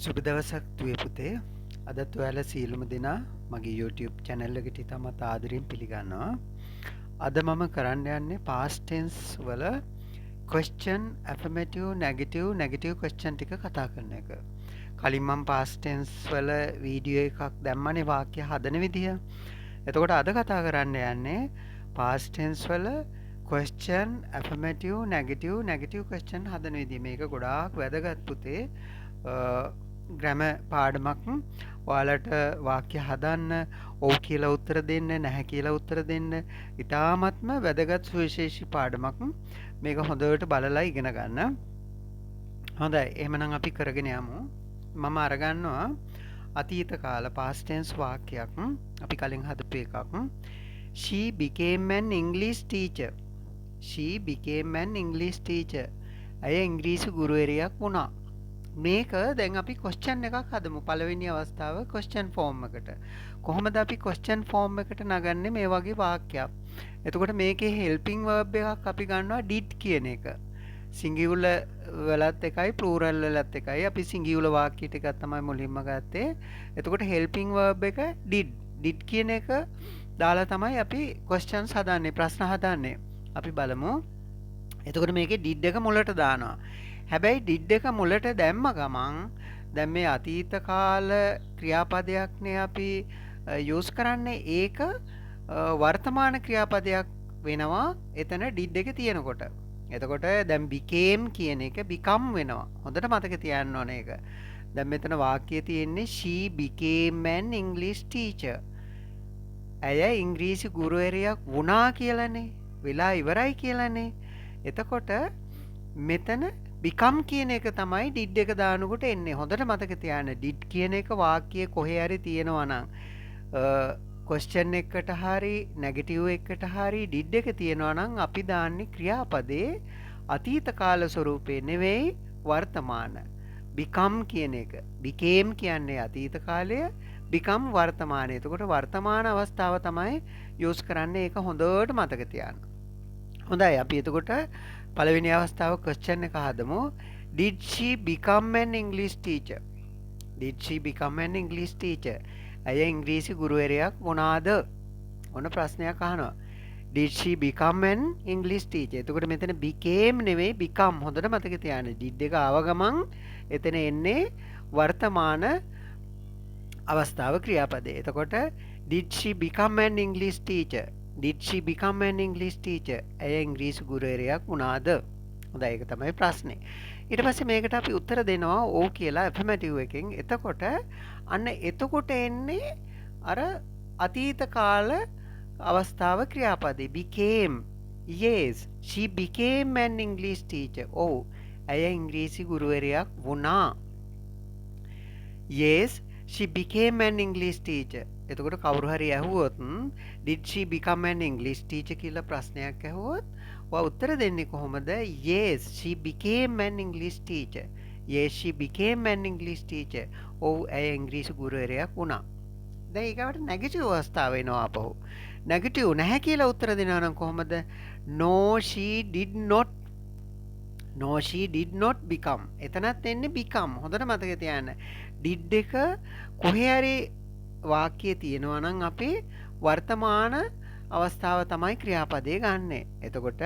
සුබ දවසක් දුවේ පුතේ. අදත් ඔයාලා සියලුම දෙනා මගේ YouTube channel එකට ඉතාමත් ආදරෙන් පිළිගන්නවා. අද මම කරන්න යන්නේ past tense වල question, affirmative, negative question ටික කතා කරන එක. කලින් මම past tense වල වීඩියෝ එකක් දැම්මනේ වාක්‍ය හදන විදිය. එතකොට අද කතා කරන්න යන්නේ past tense වල question, affirmative, negative question හදන විදිය. මේක ගොඩාක් වැදගත් පුතේ. ග්‍රැම පාඩමක් ඔයාලට වාක්‍ය හදන්න, ඔව් කියලා උත්තර දෙන්න, නැහැ කියලා උත්තර දෙන්න ඉතාමත්ම වැදගත් සුවිශේෂී පාඩමක්. මේක හොඳට බලලා ඉගෙන ගන්න. හොඳයි, එහෙමනම් අපි කරගෙන යමු. මම අරගන්නවා අතීත කාල past tense වාක්‍යයක්. අපි කලින් හදපු එකක්. She became an English teacher. She became an English teacher. ඇය ඉංග්‍රීසි ගුරුවරියක් වුණා. මේක දැන් අපි question එකක් හදමු. පළවෙනි අවස්ථාව question form එකට. කොහොමද අපි question form එකට නගන්නේ මේ වගේ වාක්‍යයක්? එතකොට මේකේ helping verb එකක් අපි ගන්නවා did කියන එක. singular වලත් එකයි plural වලත් එකයි. අපි singular වාක්‍ය ටිකක් තමයි මුලින්ම ගත්තේ. එතකොට helping verb එක did. did කියන එක දාලා තමයි අපි questions හදන්නේ, ප්‍රශ්න හදන්නේ. අපි බලමු. එතකොට මේකේ did එක මුලට දානවා. හැබැයි did එක මුලට දැම්ම ගමන් දැන් මේ අතීත කාල ක්‍රියාපදයක්නේ අපි යූස් කරන්නේ. ඒක වර්තමාන ක්‍රියාපදයක් වෙනවා එතන did එක තියෙනකොට. එතකොට දැන් became කියන එක become වෙනවා. හොඳට මතක තියාගන්න ඕනේ ඒක. දැන් මෙතන වාක්‍යයේ තියෙන්නේ she became an English teacher. ඇය ඉංග්‍රීසි ගුරුවරියක් වුණා කියලානේ. වෙලා ඉවරයි කියලානේ. එතකොට මෙතන become කියන එක තමයි did එක දානකොට එන්නේ. හොඳට මතක තියාගන්න. did කියන එක වාක්‍යයේ කොහේ හරි තියෙනවා නම් question එකකට හරි negative එකකට හරි did එක තියෙනවා නම් අපි දාන්නේ ක්‍රියාපදේ අතීත කාල ස්වරූපේ නෙවෙයි වර්තමාන. become කියන එක. became කියන්නේ අතීත කාලය, become වර්තමානය. එතකොට වර්තමාන අවස්ථාව තමයි යූස් කරන්නේ. ඒක හොඳට මතක තියාගන්න. හොඳයි, අපි එතකොට පළවෙනි අවස්ථාව question එක හදමු. Did she become an English teacher? Did she become an English teacher? ඇය ඉංග්‍රීසි ගුරුවරයක් වුණාද? ඔන්න ප්‍රශ්නයක් අහනවා. Did she become an English teacher? එතකොට මෙතන became නෙවෙයි become. හොඳට මතක තියාගන්න. did එක ආව ගමන් එතන එන්නේ වර්තමාන අවස්ථාව ක්‍රියාපදේ. එතකොට did she become an English teacher? Did she become an English teacher? ඇය ඉංග්‍රීසි ගුරුවරයක් වුණාද? හොඳයි, ඒක තමයි ප්‍රශ්නේ. ඊට පස්සේ මේකට අපි උත්තර දෙනවා ඔව් කියලා affirmative එකෙන්. එතකොට අන්න එතකොට එන්නේ අර අතීත කාල අවස්ථාව ක්‍රියාපදේ became. Yes, she became an English teacher. ඔව්, ඇය ඉංග්‍රීසි ගුරුවරයක් වුණා. Yes, she became an English teacher. එතකොට කවුරු හරි ඇහුවොත් did she become an English teacher කියලා ප්‍රශ්නයක් ඇහුවොත් ඔයා උත්තර දෙන්නේ කොහොමද? Yes, she became an English teacher. Yes, she became an English teacher. ඔව්, ඇය ඉංග්‍රීසි ගුරුවරයක් වුණා. දැන් ඊගවට negative අවස්ථාව එනවා අපහු. negative නැහැ කියලා උත්තර දෙනවා නම් කොහොමද? No, she did not. No, she did not become. එතනත් එන්නේ become. හොඳට මතක තියාගන්න. did එක කොහේ හරි වාක්‍යයේ තියෙනවා නම් අපි වර්තමාන අවස්ථාව තමයි ක්‍රියාපදේ ගන්නෙ. එතකොට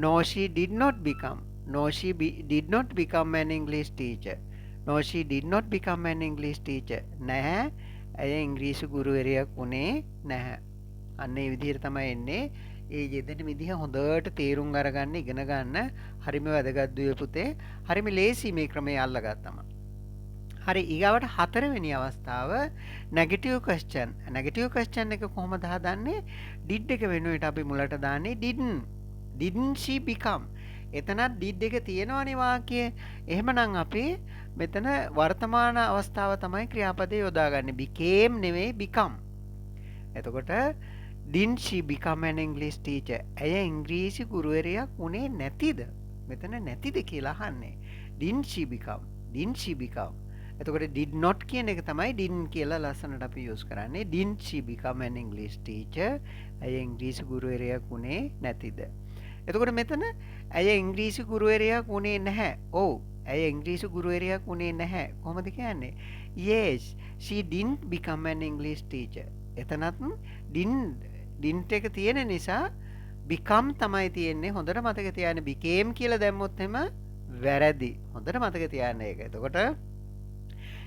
no, she did not become. No, she did not become an English teacher. No, she did not become an English teacher. නැහැ, ඇය ඉංග්‍රීසි ගුරුවරියක් වුණේ නැහැ. අන්න ඒ විදිහට තමයි එන්නේ. ඒ යෙදෙන විදිහ හොඳට තේරුම් අරගන්න, ඉගෙන ගන්න. හරිම වැදගත් දුවේ පුතේ. හරිම ලේසි මේ ක්‍රමය අල්ලගත්තම. හරි, ඊගාවට හතරවෙනි අවස්ථාව negative question. negative question එක කොහොමද හදන්නේ? did එක වෙනුවට අපි මුලට දාන්නේ didn't she become. එතනත් did එක තියෙනවනේ වාක්‍යයේ. එහෙමනම් අපි මෙතන වර්තමාන අවස්ථාව තමයි ක්‍රියාපදේ යොදාගන්නේ. became නෙවෙයි become. එතකොට didn't she become an English teacher? ඇය ඉංග්‍රීසි ගුරුවරියක් වුණේ නැතිද? මෙතන නැතිද කියලා අහන්නේ. didn't she become? didn't she become? එතකොට did not කියන එක තමයි didn't කියලා ලස්සනට අපි යූස් කරන්නේ. didn't she become an English teacher? ඇය ඉංග්‍රීසි ගුරුවරියක් වුණේ නැතිද? එතකොට මෙතන ඇය ඉංග්‍රීසි ගුරුවරියක් වුණේ නැහැ. ඔව්, ඇය ඉංග්‍රීසි ගුරුවරයෙක් වුණේ නැහැ. කොහොමද කියන්නේ? Yes, she didn't become an English teacher. එතනත් didn't එක තියෙන නිසා become තමයි තියෙන්නේ. හොඳට මතක තියාගන්න. became කියලා දැම්මොත් එම වැරදි. හොඳට මතක තියාගන්න ඒක. එතකොට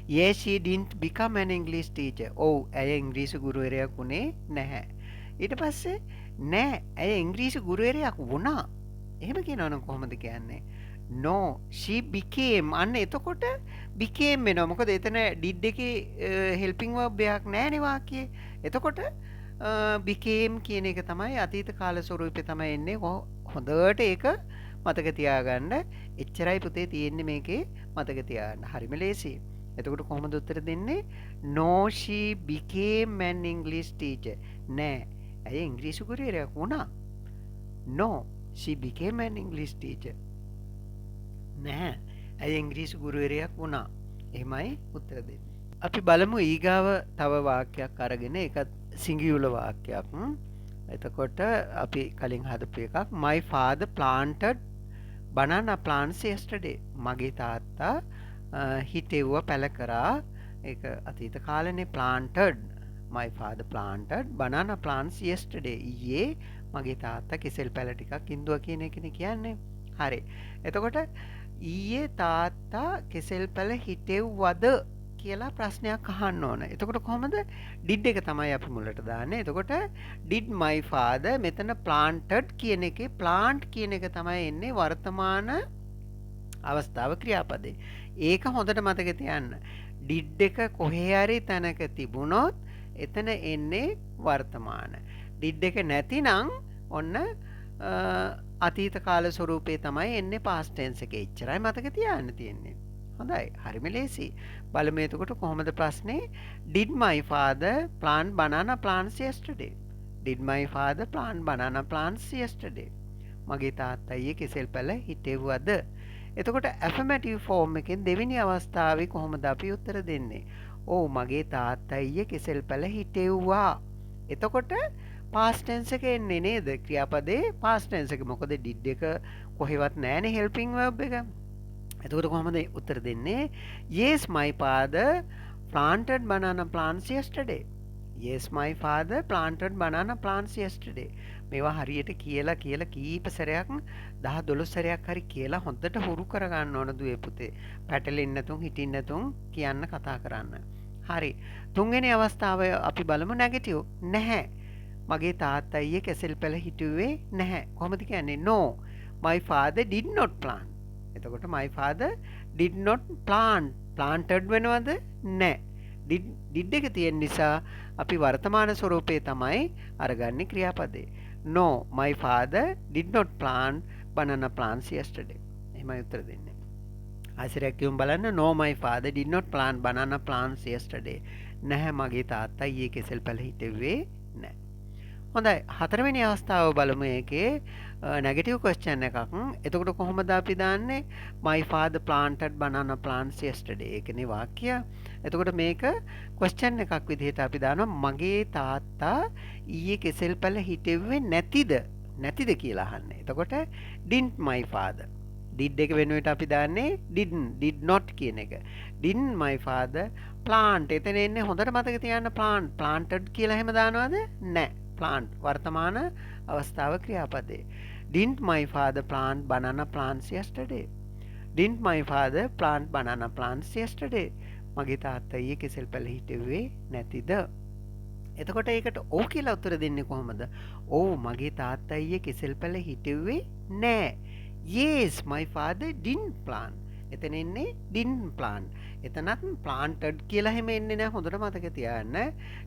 Yes, she didn't become an English teacher. ඔව්, ඇය ඉංග්‍රීසි ගුරුවරයෙක් වුණේ නැහැ. ඊට පස්සේ නෑ, ඇය ඉංග්‍රීසි ගුරුවරයෙක් වුණා. එහෙම කියනවනම් කොහොමද කියන්නේ? No, she became. අන්න එතකොට became වෙනවා. මොකද එතන did එකේ helping verb එකක් නැහැනේ වාක්‍යයේ. එතකොට became කියන එක තමයි අතීත කාල ස්වරූපේ තමයි එන්නේ. හොඳට ඒක මතක තියාගන්න. එච්චරයි පුතේ තියෙන්නේ මේකේ මතක තියාගන්න. හරිම ලේසියි. එතකොට කොහොමද උත්තර දෙන්නේ? No, she became an English teacher. නෑ, ඇය ඉංග්‍රීසි ගුරුවරයෙක් වුණා. No, she became an English teacher. නෑ, ඇය ඉංග්‍රීසි ගුරුවරයෙක් වුණා. එහෙමයි උත්තර දෙන්නේ. අපි බලමු ඊගාව තව වාක්‍යයක් අරගෙන ඒකත් සිංගියුලර් වාක්‍යයක්. එතකොට අපි කලින් හදපු එකක්. My father planted banana plants yesterday. මගේ තාත්තා හිටෙව්ව පැල කරා. ඒක අතීත කාලනේ. planted. My father planted banana plants yesterday. ඊයේ මගේ තාත්තා කෙසෙල් පැල ටිකක් ඉඳුවා කියන එකනේ කියන්නේ. හරි. එතකොට ඊයේ තාත්තා කෙසෙල් පැල හිටෙව්වද කියලා ප්‍රශ්නයක් අහන්න ඕන. එතකොට කොහොමද? did එක තමයි අපි මුලට දාන්නේ. එතකොට did my father මෙතන planted කියන එකේ plant කියන එක තමයි එන්නේ වර්තමාන අවස්ථාව ක්‍රියාපදේ. ඒක හොඳට මතක තියන්න. did එක කොහේ හරි තැනක තිබුණොත් එතන එන්නේ වර්තමාන. did එක නැතිනම් ඔන්න අතීත කාල ස්වරූපේ තමයි එන්නේ past tense එකේ. එච්චරයි මතක තියාගන්න තියෙන්නේ. හොඳයි. හරිම ලේසි. බලමු එතකොට කොහොමද ප්‍රශ්නේ? Did my father plant banana plants yesterday? Did my father plant banana plants yesterday? මගේ තාත්තා ඊයේ කෙසෙල් පැල හිටෙව්වද? එතකොට affirmative form එකෙන් දෙවෙනි අවස්ථාවේ කොහොමද අපි උත්තර දෙන්නේ? ඔව්, මගේ තාත්තා ඊයේ කෙසෙල් පැල හිටෙව්වා. එතකොට past tense එක එන්නේ නේද? ක්‍රියාපදේ past tense එක. මොකද did එක කොහෙවත් නැහැනේ helping verb එක. එතකොට කොහොමද උත්තර දෙන්නේ? Yes, my father planted banana plants yesterday. Yes, my father planted banana plants yesterday. මේවා හරියට කියලා කීප සැරයක් 10 12 සැරයක් හරි කියලා හොඳට හුරු කරගන්න ඕන දුවේ පුතේ. පැටලෙන්නේ නැතුන් හිටින්න නැතුන් කියන්න කතා කරන්න. හරි. තුන්වෙනි අවස්ථාව අපි බලමු නෙගටිව්. නැහැ. මගේ තාත්තා ඊයේ කෙසෙල් පැල හිටුවේ නැහැ. කොහොමද කියන්නේ? No, my father did not plant. එතකොට my father did not plant. planted වෙනවද? නැහැ. did එක තියෙන නිසා අපි වර්තමාන ස්වරූපේ තමයි අරගන්නේ ක්‍රියාපදේ. No, my father did not plant banana plants yesterday. එහෙමයි උත්තර දෙන්නේ. ආසිරයක් කියමු බලන්න. No, my father did not plant banana plants yesterday. නැහැ, මගේ තාත්තා ඊයේ කෙසෙල් පැල හිටෙව්වේ නැහැ. හොඳයි. හතරවෙනි අවස්ථාව බලමු. ඒකේ negative question එකක්. එතකොට කොහොමද අපි දාන්නේ? My father planted banana plants yesterday. ඒකනේ වාක්‍ය. එතකොට මේක question එකක් විදිහට අපි දානවා. මගේ තාත්තා ඊයේ කෙසෙල් පැල හිටෙව්වේ නැතිද කියලා අහන්නේ. එතකොට didn't my father. did එක වෙනුවට අපි දාන්නේ did not කියන එක. didn't my father plant. එතන එන්නේ හොඳට මතක තියාගන්න planted කියලා එහෙම දානවද? නැහැ. plant වර්තමාන අවස්ථාව ක්‍රියාපදේ. Didn't my father plant banana plants yesterday? Didn't my father plant banana plants yesterday? මගේ තාත්තා ඊයේ කෙසෙල් පැල හිටෙව්වේ නැතිද? එතකොට ඒකට ඔව් කියලා උත්තර දෙන්නේ කොහොමද? ඔව්, මගේ තාත්තා ඊයේ කෙසෙල් පැල හිටෙව්වේ නෑ. Yes, my father didn't plant. එතන එන්නේ didn't plant. එතනත් planted කියලා හැම එන්නේ නැහැ. හොඳට මතක තියාගන්න.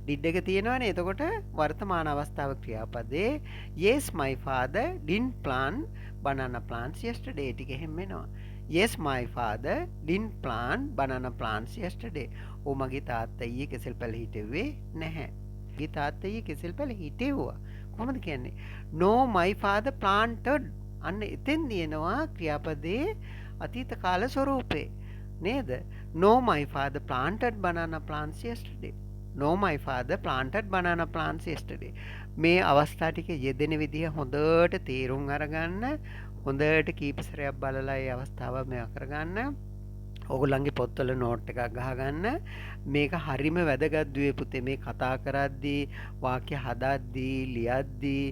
did එක තියෙනවනේ. එතකොට වර්තමාන අවස්ථාව ක්‍රියාපදේ yes, my father didn't plant banana plants yesterday ටික එහෙම එනවා. Yes, my father didn't plant banana plants yesterday. ඔව්, මගේ තාත්තා ඊයේ කෙසෙල් පැල හිටෙව්වේ නැහැ. මගේ තාත්තා ඊයේ කෙසෙල් පැල හිටෙව්වා. කොහොමද කියන්නේ? No, my father planted. අන්න එතෙන් දිනනවා ක්‍රියාපදේ අතීත කාල ස්වරූපේ නේද? No, my father planted banana plants yesterday. No, my father planted banana plants yesterday. මේ අවස්ථා ටික යෙදෙන විදිහ හොඳට තේරුම් අරගන්න. හොඳට කීප සැරයක් බලලා ඒ අවස්ථාව මෙයා කරගන්න. ඔගොල්ලන්ගේ පොත්වල නෝට් එකක් ගහගන්න. මේක හරිම වැදගත් දුවේ පුතේ. මේ කතා කරද්දී වාක්‍ය හදද්දී ලියද්දී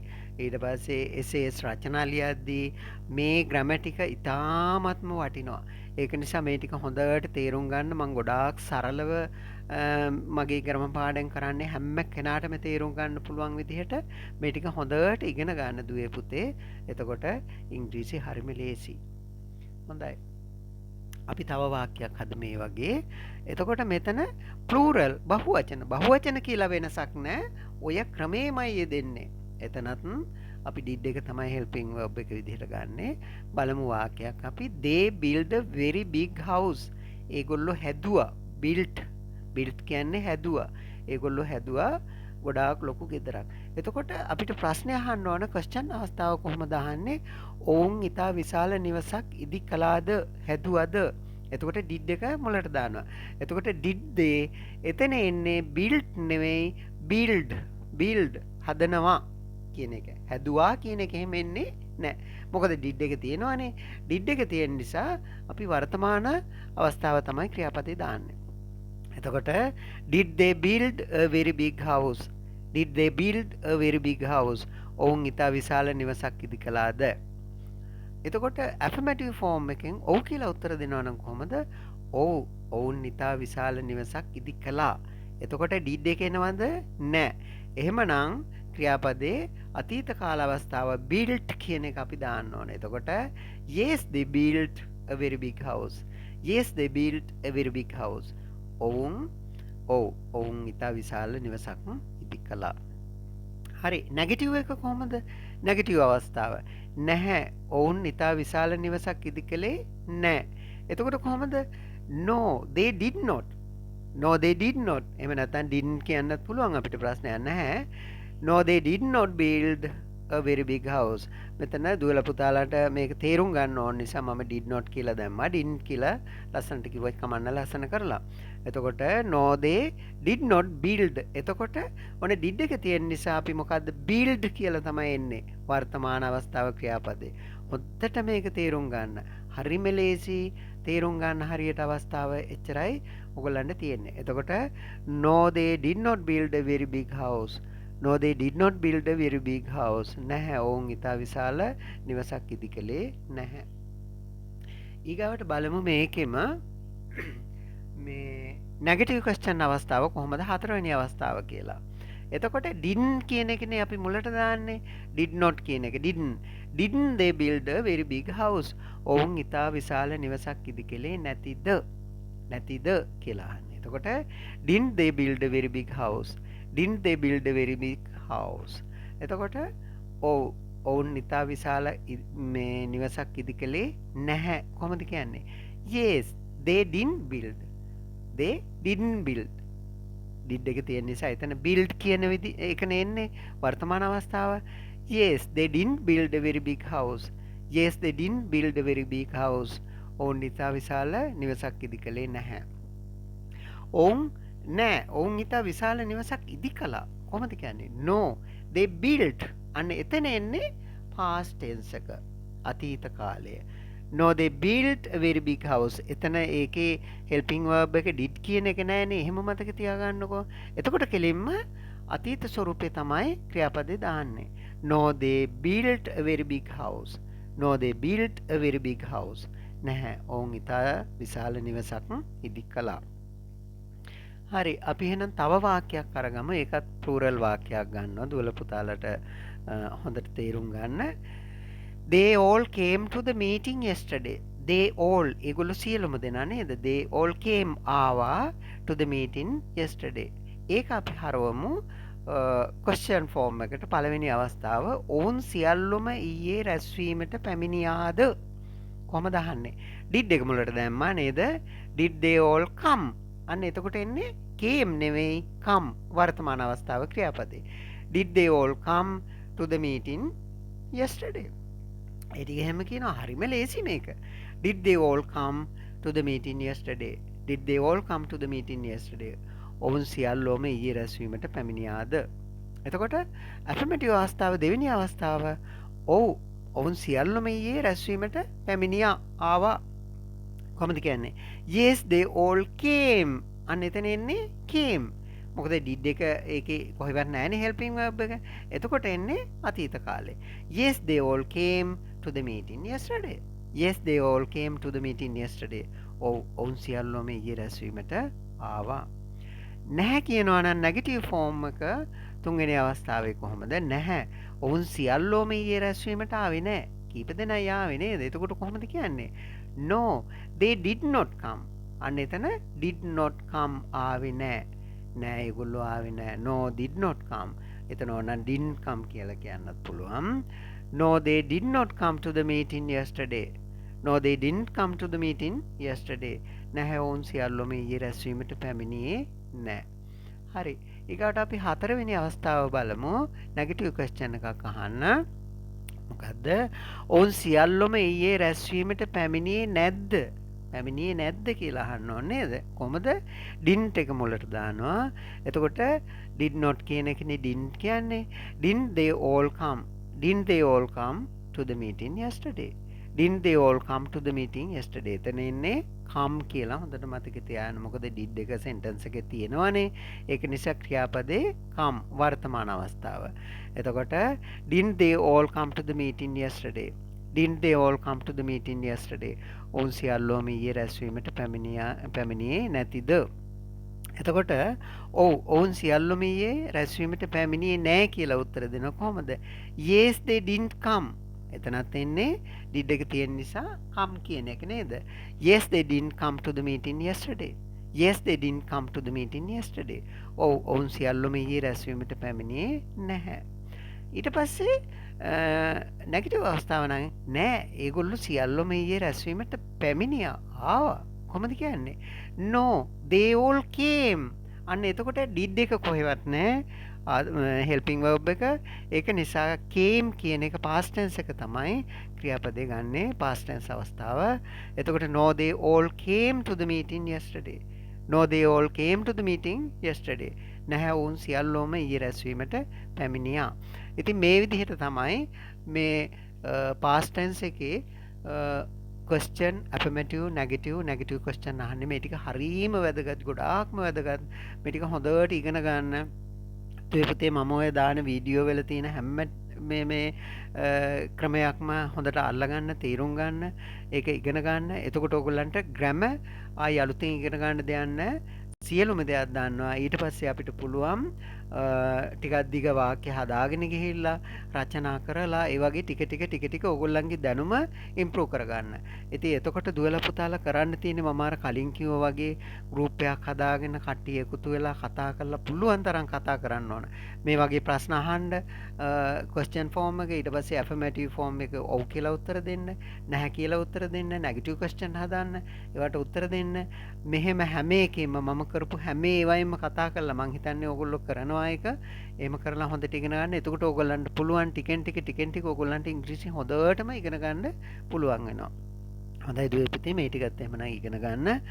ඊට පස්සේ එසේස් රචනා ලියද්දී මේ ග්‍රැමටික ඉතාමත්ම වටිනවා. ඒක නිසා මේ ටික හොඳට තේරුම් ගන්න. මම ගොඩාක් සරලව මගේ ග්‍රැමර් පාඩම් කරන්නේ හැම කෙනාටම තේරුම් ගන්න පුළුවන් විදිහට මේ ටික හොඳට ඉගෙන ගන්න දුවේ පුතේ. එතකොට ඉංග්‍රීසි හරිම ලේසි. හොඳයි. අපි තව වාක්‍යයක් හද මේ වගේ. එතකොට මෙතන ප්ලූරල් බහුවචන කියලා වෙනසක් නෑ. ඔය ක්‍රමේමයි යෙදෙන්නේ. එතනත් අපි ඩිඩ් එක තමයි හෙල්පින් verb එක විදිහට ගන්නෙ. බලමු වාක්‍යයක් අපි they build a very big house. ඒගොල්ලෝ හැදුවා. built කියන්නේ හැදුවා. ඒගොල්ලෝ හැදුවා ගොඩාක් ලොකු ගෙදරක්. එතකොට අපිට ප්‍රශ්නය අහන්න ඕන ක්වෙස්චන් අවස්ථාව කොහොමද අහන්නේ? ඔවුන් ඉතා විශාල නිවසක් ඉදි කළාද හැදුවද? එතකොට did එක මුලට දානවා. එතකොට did they එතන එන්නේ built නෙවෙයි build හදනවා කියන එක. හැදුවා කියන එක එහෙම එන්නේ නැහැ. මොකද did එක තියෙනවානේ. did එක තියෙන නිසා අපි වර්තමාන අවස්ථාව තමයි ක්‍රියාපදේ දාන්නේ. එතකොට did they build a very big house? Did they build a very big house? ඔවුන් ඉතා විශාල නිවසක් ඉදි කළාද? එතකොට affirmative form එකෙන් ඔව් කියලා උත්තර දෙනවා නම් කොහොමද? ඔව් ඔවුන් ඉතා විශාල නිවසක් ඉදි කළා. එතකොට did එක එනවද? නැහැ. එහෙමනම් ක්‍රියාපදේ අතීත කාල අවස්ථාව built කියන එක අපි දාන්න ඕනේ. එතකොට yes they built a very big house. Yes they built a very big house. ඔවුන් ඉතා විශාල නිවසක් ඉදි කළා. හරි. නැගටිව් එක කොහොමද? නැගටිව් අවස්ථාව නැහැ. ඔවුන් ඉතා විශාල නිවසක් ඉදි කළේ නැහැ. එතකොට කොහොමද? no they did not. එහෙම නැත්නම් didn't කියන්නත් පුළුවන්. අපිට ප්‍රශ්නයක් නැහැ. no they did not build a very big house. මෙතන දුවලා පුතාලාට මේක තේරුම් ගන්න ඕන නිසා මම did not කියලා දැම්මා. didn't කියලා ලස්සනට කිව්වත් කමන්න ලස්සන කරලා. එතකොට no they did not build. එතකොට ඔනේ did එක තියෙන නිසා අපි මොකද්ද build කියලා තමයි එන්නේ වර්තමාන අවස්ථාව ක්‍රියාපදේ. හොද්දට මේක තේරුම් ගන්න. හරිම ලේසි තේරුම් ගන්න හරියට අවස්ථාව එච්චරයි ඔයගොල්ලන්ට තියෙන්නේ. එතකොට no they did not build a very big house. No they did not build a very big house. නැහැ. ඔවුන් ඉතා විශාල නිවසක් ඉදි කළේ නැහැ. ඊගාවට බලමු මේකෙම මේ negative question අවස්ථාව කොහොමද හතරවෙනි අවස්ථාව කියලා. එතකොට didn't කියන එකනේ අපි මුලට දාන්නේ. did not කියන එක didn't they build a very big house? ඔවුන් ඉතා විශාල නිවසක් ඉදි කළේ නැතිද කියලා අහන්නේ. එතකොට didn't they build a very big house? Didn't they build a very big house? එතකොට ඔවුන් ඉතා විශාල මේ නිවසක් ඉදි කළේ නැහැ. කොහොමද කියන්නේ? yes they didn't build. did එක තියෙන නිසා එතන build කියන එකනේ එන්නේ වර්තමාන අවස්ථාව. yes they didn't build a very big house. yes they didn't build a very big house. ඔවුන් ඉතා විශාල නිවසක් ඉදි කළේ නැහැ. ඔවුන් ඉතා විශාල නිවසක් ඉදි කළා. කොහොමද කියන්නේ? no they built. අන්න එතන එන්නේ past tense එක. අතීත කාලය. no they built a very big house. එතන ඒකේ helping verb එක did කියන එක නෑනේ. එහෙම මතක තියාගන්නකෝ. එතකොට කෙලින්ම අතීත ස්වරූපේ තමයි ක්‍රියාපදේ දාන්නේ. no they built a very big house. no they built a very big house. නැහැ. ඔවුන් ඉතා විශාල නිවසක් ඉදි කළා. හරි. අපි එහෙනම් තව වාක්‍යයක් අරගමු. ඒකත් ප්ලූරල් වාක්‍යයක් ගන්නවා. දුවල පුතාලට හොඳට තේරුම් ගන්න. they all came to the meeting yesterday. they all ඒගොල්ලෝ සියලුම දෙනා නේද? they all came ආවා to the meeting yesterday. ඒක අපි හරවමු question form එකට. පළවෙනි අවස්ථාව ඔවුන් සියල්ලුම ඊයේ රැස්වීමට පැමිණියාද? කොහමද අහන්නේ? did එක මුලට දැම්මා නේද? did they all come? අන්න එතකොට එන්නේ came නෙවෙයි come වර්තමාන අවස්ථාව ක්‍රියාපදේ. did they all come to the meeting yesterday? ඒ ටික එහෙම කියනවා. හරිම ලේසි මේක. did they all come to the meeting yesterday? did they all come to the meeting yesterday? ඔවුන් සියල්ලෝම ඊයේ රැස්වීමට පැමිණියාද? එතකොට affirmative අවස්ථාව දෙවෙනි අවස්ථාව ඔවුන් සියල්ලම ඊයේ රැස්වීමට පැමිණියා ආවා. කොහොමද කියන්නේ? Yes they all came. අන්න එතන එන්නේ came. මොකද did එක ඒකේ කොහෙවත් නැහැනේ helping verb එක. එතකොට එන්නේ අතීත කාලේ. Yes they all came to the meeting yesterday. Yes they all came to the meeting yesterday. ඔවුන් සියල්ලම ඊයේ රැස්වීමට ආවා. නැහැ කියනවා නම් නෙගටිව් ෆෝම් එක තුන්වෙනි අවස්ථාවේ කොහොමද? නැහැ. ඔවුන් සියල්ලෝම ඊයේ රැස්වීමට ආවේ නැහැ. කීප දෙනයි ආවේ නේද? එතකොට කොහොමද කියන්නේ? No, they did not come. අන්න එතන did not come ආවේ නැහැ. නෑ ඒගොල්ලෝ ආවේ නැහැ. No, did not come. එතන ඕනනම් didn't come කියලා කියන්නත් පුළුවන්. No, they did not come to the meeting yesterday. No, they didn't come to the meeting yesterday. නැහැ ඔවුන් සියල්ලෝම ඊයේ රැස්වීමට පැමිණියේ නැහැ. හරි. ඊගාට අපි හතරවෙනි අවස්ථාව බලමු. නෙගටිව් ක්වෙස්චන් එකක් අහන්න. මොකද්ද? ඔවුන් සියල්ලම ඊයේ රැස්වීමට පැමිණියේ නැද්ද? පැමිණියේ නැද්ද කියලා අහන්න ඕනේ නේද? කොහමද? didn't එක මුලට දානවා. එතකොට did not කියන එකනේ didn't කියන්නේ. Didn't they all come? Didn't they all come to the meeting yesterday? Didn't they all come to the meeting yesterday? එතන ඉන්නේ come කියලා හොඳට මතක තියාගන්න. මොකද did එක sentence එකේ තියෙනවනේ. ඒක නිසා ක්‍රියාපදේ come වර්තමාන අවස්ථාව. එතකොට didn't they all come to the meeting yesterday? Didn't they all come to the meeting yesterday? ඔවුන් සියල්ලෝම ඊයේ රැස්වීමට පැමිණියේ නැතිද? එතකොට ඔවුන් සියල්ලෝම ඊයේ රැස්වීමට පැමිණියේ නැහැ කියලා උත්තර දෙනවා කොහොමද? Yes they didn't come. එතනත් එන්නේ did එක තියෙන නිසා come කියන එක නේද? Yes they didn't come to the meeting yesterday. Yes they didn't come to the meeting yesterday. ඔවුන් සියල්ලෝම ඊයේ රැස්වීමට පැමිණියේ නැහැ. ඊට පස්සේ නෙගටිව් අවස්ථාව නම් නෑ ඒගොල්ලෝ සියල්ලෝම ඊයේ රැස්වීමට පැමිණියා ආවා. කොහොමද කියන්නේ? No, they all came. අන්න එතකොට did එක කොහෙවත් නෑ. helping verb එක. ඒක නිසා came කියන එක past tense එක තමයි ක්‍රියාපදේ ගන්නෙ past tense අවස්ථාව. එතකොට no, they all came to the meeting yesterday. No, they all came to the meeting yesterday. නැහැ ඔවුන් සියල්ලෝම ඊයේ රැස්වීමට පැමිණියා. ඉතින් මේ විදිහට තමයි මේ past tense එකේ question affirmative negative question අහන්නේ. මේ ටික හරීම වැදගත්, ගොඩාක්ම වැදගත්. මේ ටික හොඳට ඉගෙන ගන්න. ඔය පුතේ මම ඔය දාන වීඩියෝ වල තියෙන හැම මේ ක්‍රමයක්ම හොඳට අල්ලගන්න, තේරුම් ගන්න, ඒක ඉගෙන ගන්න. එතකොට ඔයගොල්ලන්ට grammar ආයි අලුතෙන් ඉගෙන ගන්න දෙයක් නැහැ. සියලුම දේවල් දන්නවා. ඊට පස්සේ අපිට පුළුවන් ටිකක් දිග වාක්‍ය හදාගෙන ගිහිල්ලා රචනා කරලා ඒ වගේ ටික ඕගොල්ලන්ගේ දැනුම ඉම්ප්‍රූව් කරගන්න. ඉතින් එතකොට දුවලා පුතාලා කරන්න තියෙන්නේ මම අර කලින් කිව්වා වගේ ගෲප් එකක් හදාගෙන කට්ටිය එකතු වෙලා කතා කරලා පුළුවන් තරම් කතා කරන්න ඕන. මේ වගේ ප්‍රශ්න අහන්න question form එක ඊට පස්සේ affirmative form එක ඔව් කියලා උත්තර දෙන්න, නැහැ කියලා උත්තර දෙන්න, negative question හදාන්න, ඒවට උත්තර දෙන්න. මෙහෙම හැම එකෙම මම කරපු හැම ඒවායින්ම කතා කරලා මං හිතන්නේ ඕගොල්ලෝ කරනවා එක. එහෙම කරලා හොඳට ඉගෙන ගන්න. එතකොට ඕගොල්ලන්ට පුළුවන් ටිකෙන් ටික ඕගොල්ලන්ට ඉංග්‍රීසි හොඳටම ඉගෙන ගන්න පුළුවන් වෙනවා. හොඳයි දුවේ පුතේ මේ ටිකත් එහෙමනම් ඉගෙන ගන්න.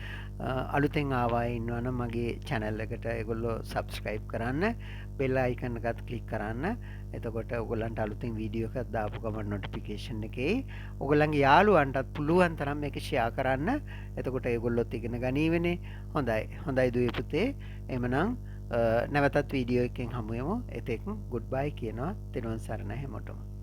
අලුතෙන් ආවා ඉන්නවනම් මගේ channel එකට ඒගොල්ලෝ subscribe කරන්න. bell icon එකත් click කරන්න. එතකොට ඕගොල්ලන්ට අලුතෙන් වීඩියෝ එකක් දාපු ගමන් notification එකේ ඕගොල්ලන්ගේ යාළුවන්ටත් පුළුවන් තරම් මේක share කරන්න. එතකොට ඒගොල්ලොත් ඉගෙන ගනීවනේ. හොඳයි දුවේ පුතේ. එහෙමනම් නැවතත් වීඩියෝ එකකින් හමු වෙමු. එතෙක් goodbye කියනවා. තෙරුවන් සරණයි හැමෝටම.